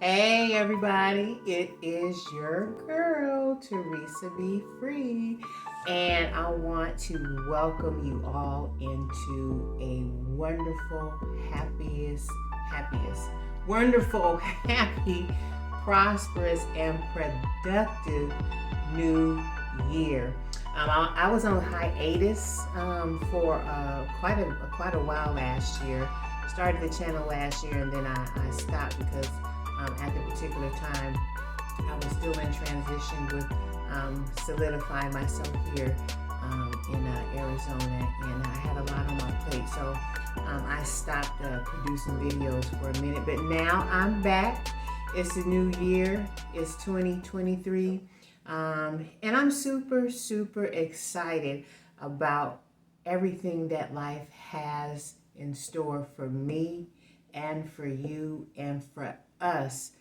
Hey everybody, it is your girl, Toresa Be Free, and I want to welcome you all into a wonderful, wonderful, happy, prosperous, and productive new year. I was on hiatus for quite a while last year. Started the channel last year, and then I stopped because at the particular time I was still in transition with solidifying myself here in Arizona, and I had a lot on my plate, so I stopped producing videos for a minute. But now I'm back. It's a new year. It's 2023. And I'm super excited about everything that life has in store for me and for you and for us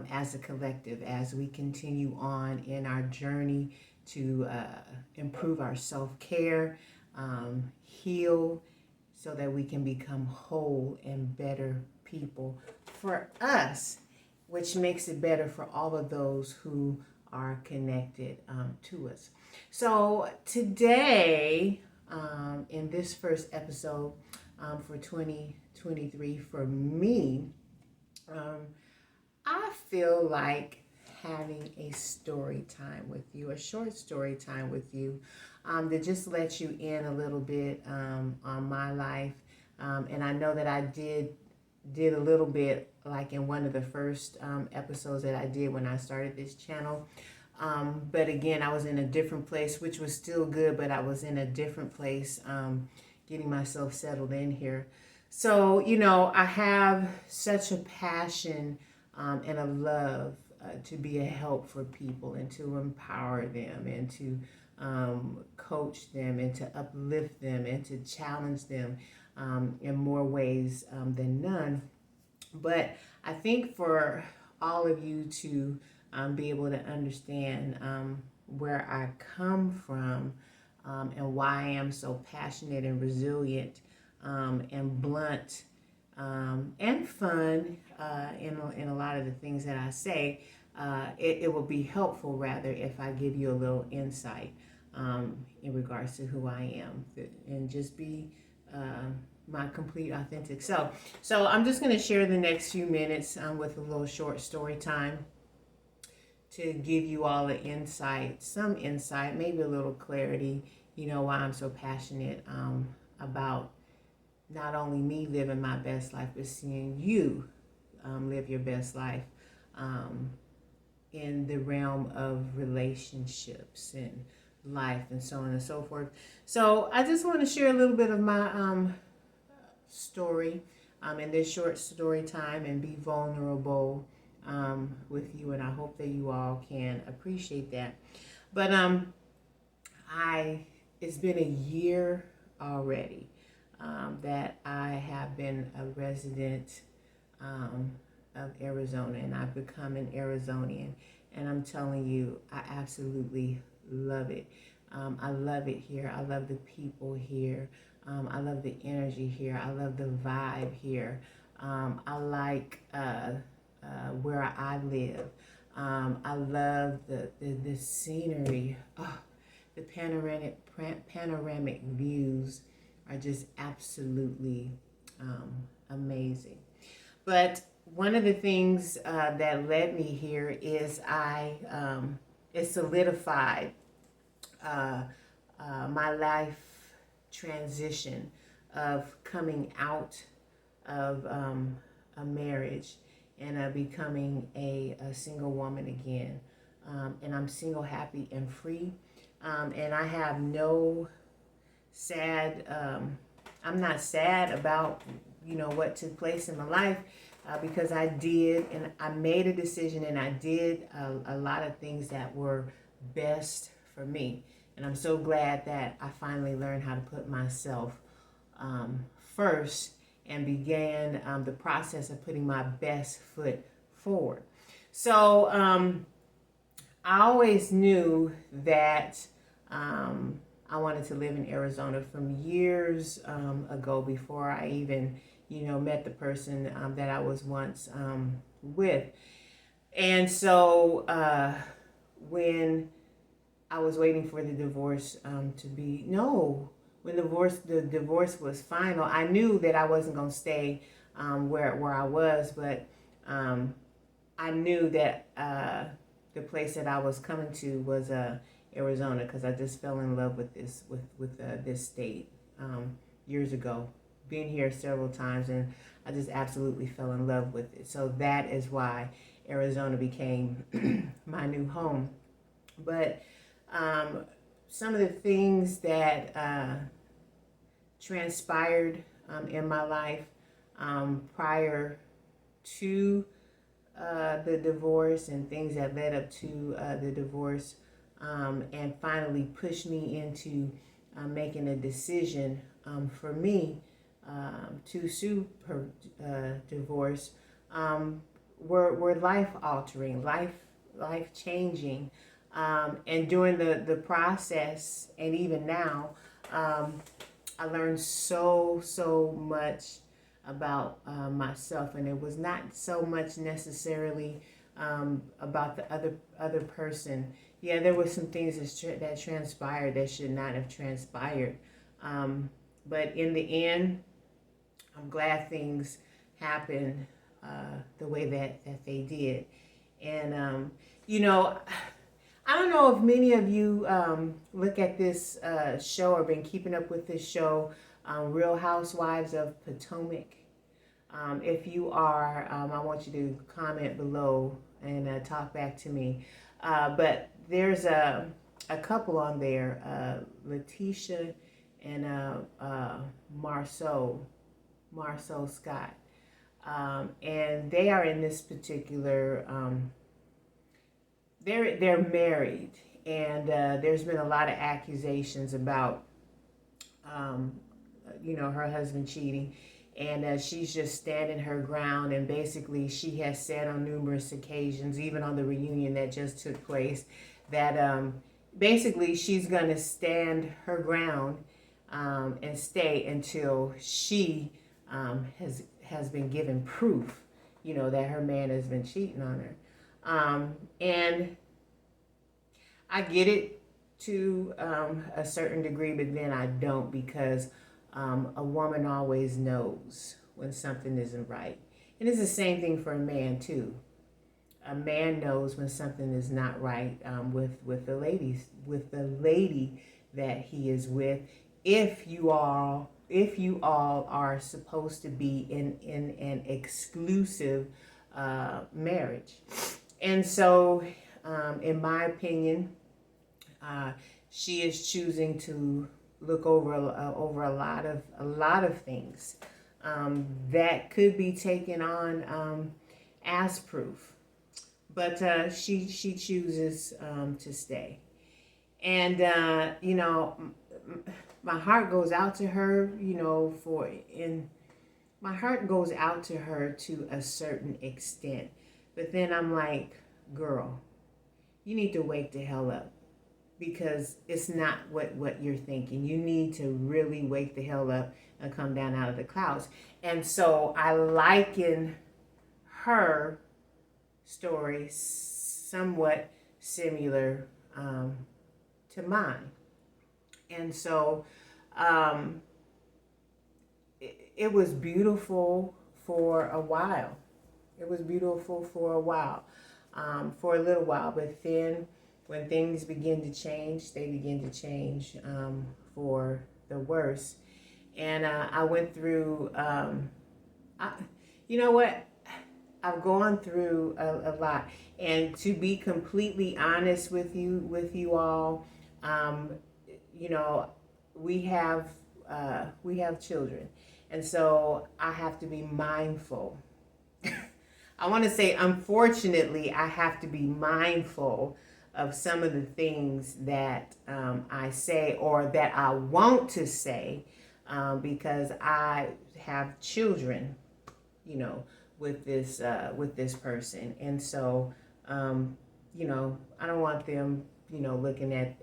as a collective as we continue on in our journey to improve our self-care, heal, so that we can become whole and better people for us, which makes it better for all of those who are connected to us. So today, in this first episode for 2023, for me, I feel like having a story time with you, a short story time with you, to just let you in a little bit on my life. And I know that I did a little bit like in one of the first episodes that I did when I started this channel. But again, I was in a different place, which was still good, but I was in a different place getting myself settled in here. So, I have such a passion and a love to be a help for people and to empower them and to coach them and to uplift them and to challenge them in more ways than none. But I think for all of you to be able to understand where I come from and why I am so passionate and resilient and blunt and fun in a lot of the things that I say, it will be helpful rather if I give you a little insight in regards to who I am and just be my complete authentic self. So I'm just going to share the next few minutes with a little short story time to give you all the insight, some insight, maybe a little clarity, why I'm so passionate about not only me living my best life, but seeing you live your best life in the realm of relationships and life and so on and so forth. So I just want to share a little bit of my story in this short story time and be vulnerable with you, and I hope that you all can appreciate that. But it's been a year already that I have been a resident of Arizona, and I've become an Arizonian, and I'm telling you, I absolutely love it. I love it here. I love the people here. I love the energy here. I love the vibe here. I like where I live. I love the scenery. Oh, the panoramic views are just absolutely amazing. But one of the things that led me here is it solidified my life transition of coming out of a marriage and becoming a single woman again. And I'm single, happy, and free. And I have no sad, I'm not sad about, what took place in my life because I did, and I made a decision, and I did a lot of things that were best for me. And I'm so glad that I finally learned how to put myself first and began the process of putting my best foot forward. So I always knew that I wanted to live in Arizona from years ago before I even, met the person that I was once with. And so when I was waiting for the divorce to be, no, when the divorce was final, I knew that I wasn't going to stay where I was, but I knew that the place that I was coming to was Arizona, because I just fell in love with this state years ago. Been here several times, and I just absolutely fell in love with it. So that is why Arizona became my new home. But some of the things that transpired in my life prior to the divorce, and things that led up to the divorce, and finally pushed me into making a decision for me to sue her divorce, were life altering, life changing. And during the process, and even now, I learned so much about myself, and it was not so much necessarily about the other person. Yeah, there were some things that transpired that should not have transpired, but in the end, I'm glad things happened the way that they did. And you know, I don't know if many of you look at this show or been keeping up with this show, Real Housewives of Potomac. If you are, I want you to comment below and talk back to me. But there's a couple on there, Letitia and Marceau Scott. And they are in this particular, they're married, and there's been a lot of accusations about, her husband cheating. And she's just standing her ground, and basically she has said on numerous occasions, even on the reunion that just took place, that basically she's going to stand her ground and stay until she has been given proof, that her man has been cheating on her. And I get it to a certain degree, but then I don't, because a woman always knows when something isn't right. And it's the same thing for a man too. A man knows when something is not right with the lady that he is with. If you all are supposed to be in an exclusive marriage. And so, in my opinion, she is choosing to look over a lot of things that could be taken on as proof, but she chooses to stay. And my heart goes out to her, my heart goes out to her to a certain extent. But then I'm like, girl, you need to wake the hell up, because it's not what you're thinking. You need to really wake the hell up and come down out of the clouds. And so I liken her story somewhat similar to mine. And so it was beautiful for a while. It was beautiful for a while, for a little while. But then when things begin to change, they begin to change for the worse. And I went through, you know what? I've gone through a lot. And to be completely honest with you all, we have children. And so I have to be mindful. I want to say, unfortunately, I have to be mindful of some of the things that I say, or that I want to say, because I have children, with this person. And so, I don't want them, looking at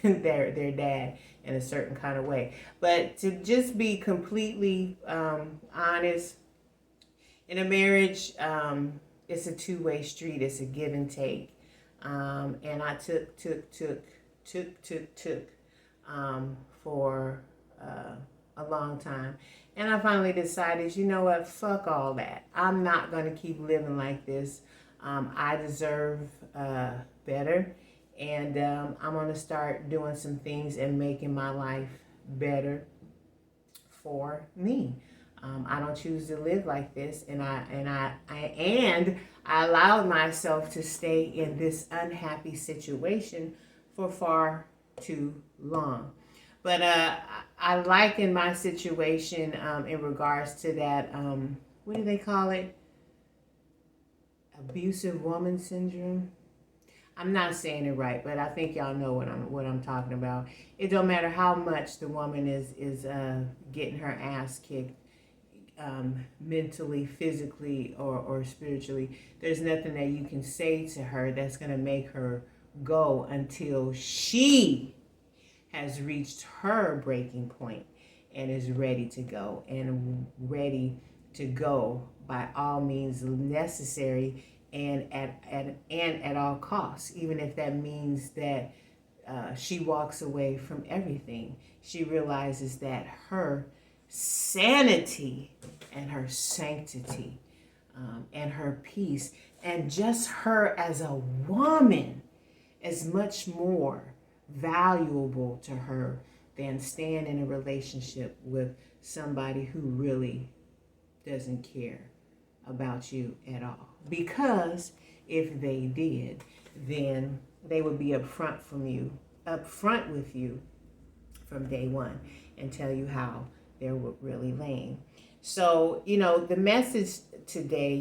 their dad in a certain kind of way. But to just be completely honest, in a marriage, it's a two-way street. It's a give and take. And I took for a long time. And I finally decided, you know what, fuck all that. I'm not going to keep living like this. I deserve better. And I'm going to start doing some things and making my life better for me. I don't choose to live like this, and I allowed myself to stay in this unhappy situation for far too long. But I liken my situation in regards to that. What do they call it? Abusive woman syndrome. I'm not saying it right, but I think y'all know what I'm talking about. It don't matter how much the woman is getting her ass kicked, mentally, physically, or spiritually. There's nothing that you can say to her that's gonna make her go until she has reached her breaking point and is ready to go, and ready to go by all means necessary, and at all costs, even if that means that she walks away from everything. She realizes that her sanity and her sanctity and her peace and just her as a woman is much more valuable to her than staying in a relationship with somebody who really doesn't care about you at all. Because if they did, then they would be upfront with you from day one, and tell you how they're really lame. So, the message today,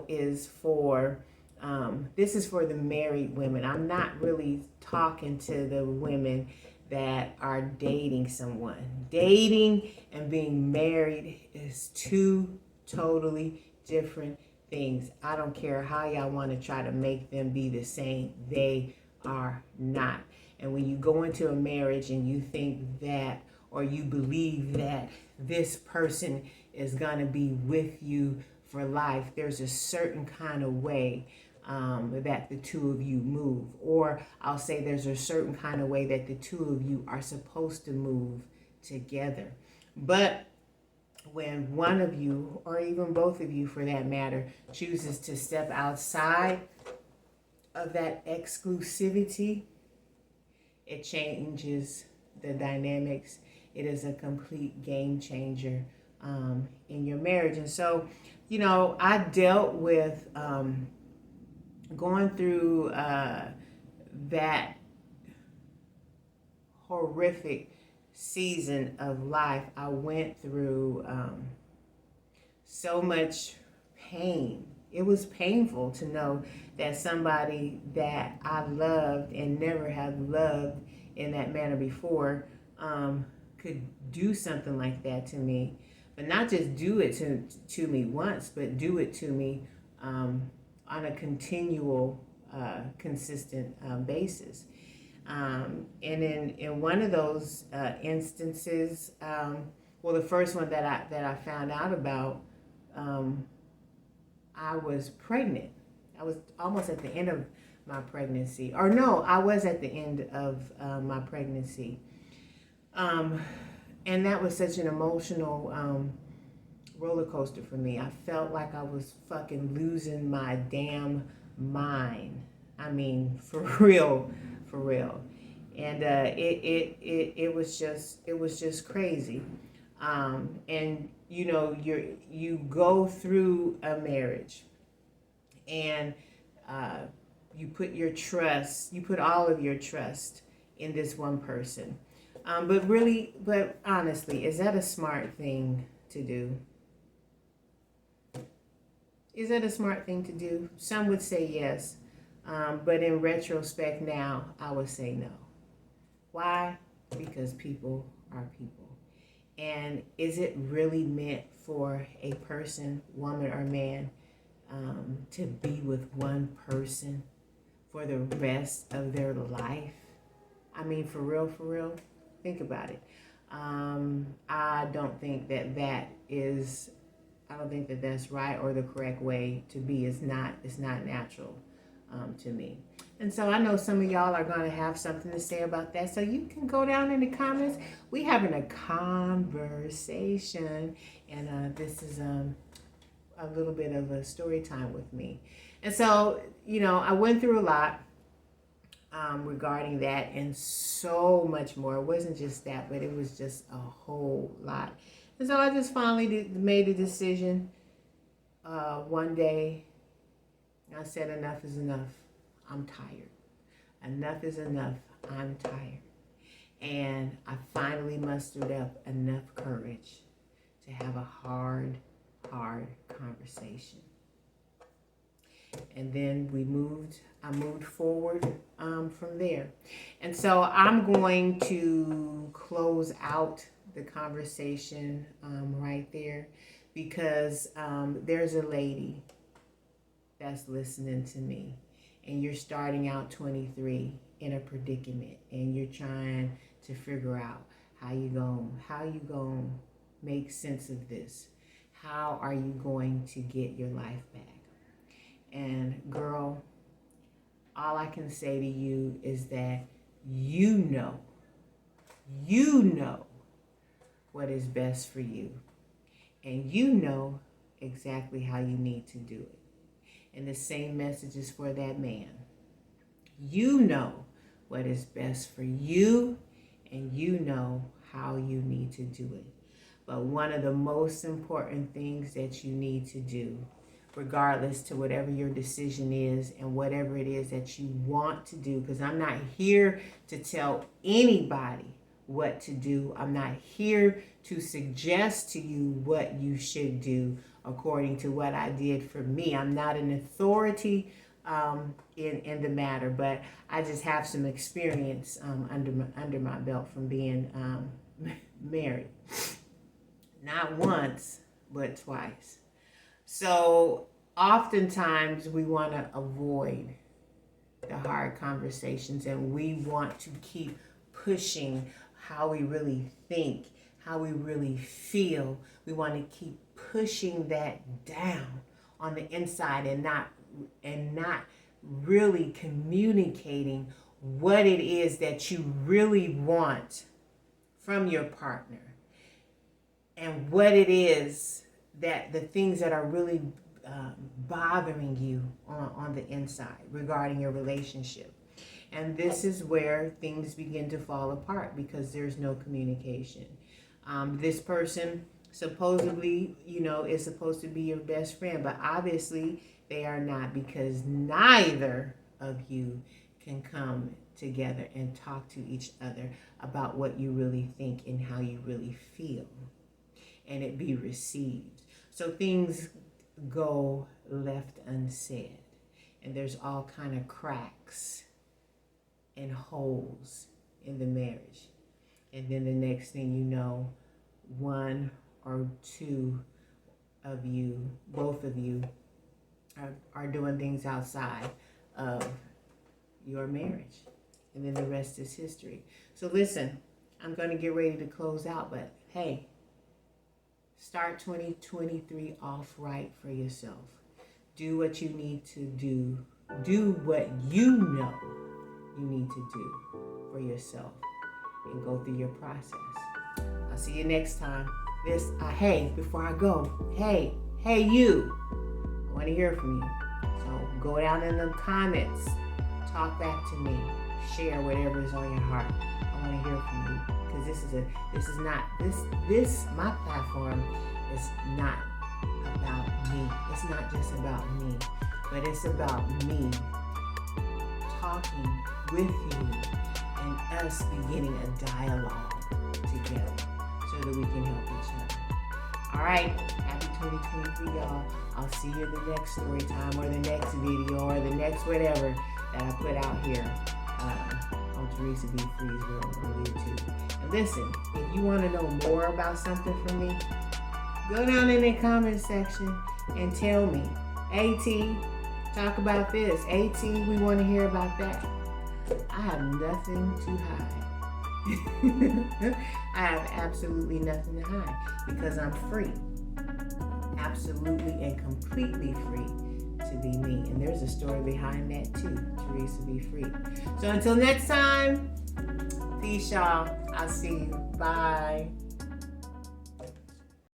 is for, this is for the married women. I'm not really talking to the women that are dating someone. Dating and being married is two totally different things. I don't care how y'all want to try to make them be the same. They are not. And when you go into a marriage and you think that, or you believe that this person is going to be with you for life, there's a certain kind of way that the two of you move. Or I'll say there's a certain kind of way that the two of you are supposed to move together. But when one of you, or even both of you for that matter, chooses to step outside of that exclusivity, it changes the dynamics. It is a complete game changer in your marriage. And so, I dealt with going through that horrific season of life. I went through so much pain. It was painful to know that somebody that I loved and never had loved in that manner before could do something like that to me. But not just do it to me once, but do it to me on a continual, consistent basis. And in one of those instances, the first one that I found out about, I was pregnant. I was almost at the end of my pregnancy. Or no, I was at the end of my pregnancy. And that was such an emotional roller coaster for me. I felt like I was fucking losing my damn mind. I mean, for real. And it was just crazy. And you go through a marriage, and you put all of your trust in this one person. But honestly, is that a smart thing to do? Is that a smart thing to do? Some would say yes. But in retrospect now, I would say no. Why? Because people are people. And is it really meant for a person, woman or man, to be with one person for the rest of their life? I mean, for real? Think about it. I don't think that is don't think that that's right or the correct way to be. It's not natural to me. And so I know some of y'all are going to have something to say about that. So you can go down in the comments. We having a conversation, and this is a little bit of a story time with me. And so, I went through a lot regarding that and so much more. It wasn't just that, but it was just a whole lot. And so I just finally made a decision one day. I said, enough is enough. I'm tired. Enough is enough. I'm tired. And I finally mustered up enough courage to have a hard conversation. And then I moved forward from there. And so I'm going to close out the conversation right there, because there's a lady that's listening to me, and you're starting out 23 in a predicament, and you're trying to figure out how you gonna make sense of this. How are you going to get your life back? And girl, all I can say to you is that you know what is best for you, and you know exactly how you need to do it. And the same message is for that man. You know what is best for you, and you know how you need to do it. But one of the most important things that you need to do, regardless to whatever your decision is and whatever it is that you want to do, because I'm not here to tell anybody what to do. I'm not here to suggest to you what you should do according to what I did for me. I'm not an authority in the matter, but I just have some experience under my belt from being married. Not once, but twice. So oftentimes we want to avoid the hard conversations, and we want to keep pushing how we really think, how we really feel. We want to keep pushing that down on the inside and not really communicating what it is that you really want from your partner, and what it is that the things that are really bothering you on the inside regarding your relationship. And this is where things begin to fall apart, because there's no communication. This person supposedly, is supposed to be your best friend, but obviously they are not, because neither of you can come together and talk to each other about what you really think and how you really feel, and it be received. So things go left unsaid, and there's all kind of cracks and holes in the marriage. And then the next thing you know, one or two of you, both of you, are doing things outside of your marriage. And then the rest is history. So listen, I'm going to get ready to close out, but hey, start 2023 off right for yourself. Do what you need to do. Do what you know you need to do for yourself, and go through your process. I'll see you next time. Hey, before I go, hey you, I want to hear from you. So go down in the comments, talk back to me, share whatever is on your heart. I want to hear from you, because my platform is not about me. It's not just about me, but it's about me talking with you and us beginning a dialogue together so that we can help each other. All right, happy 2023, y'all. I'll see you in the next story time, or the next video, or the next whatever that I put out here on Toresa Be Free's World on YouTube. And listen, if you want to know more about something from me, go down in the comment section and tell me, AT, talk about this. AT, we want to hear about that. I have nothing to hide. I have absolutely nothing to hide, because I'm free. absolutely and completely free to be me. And there's a story behind that too, Toresa Be Free. So until next time, peace, y'all. I'll see you. Bye.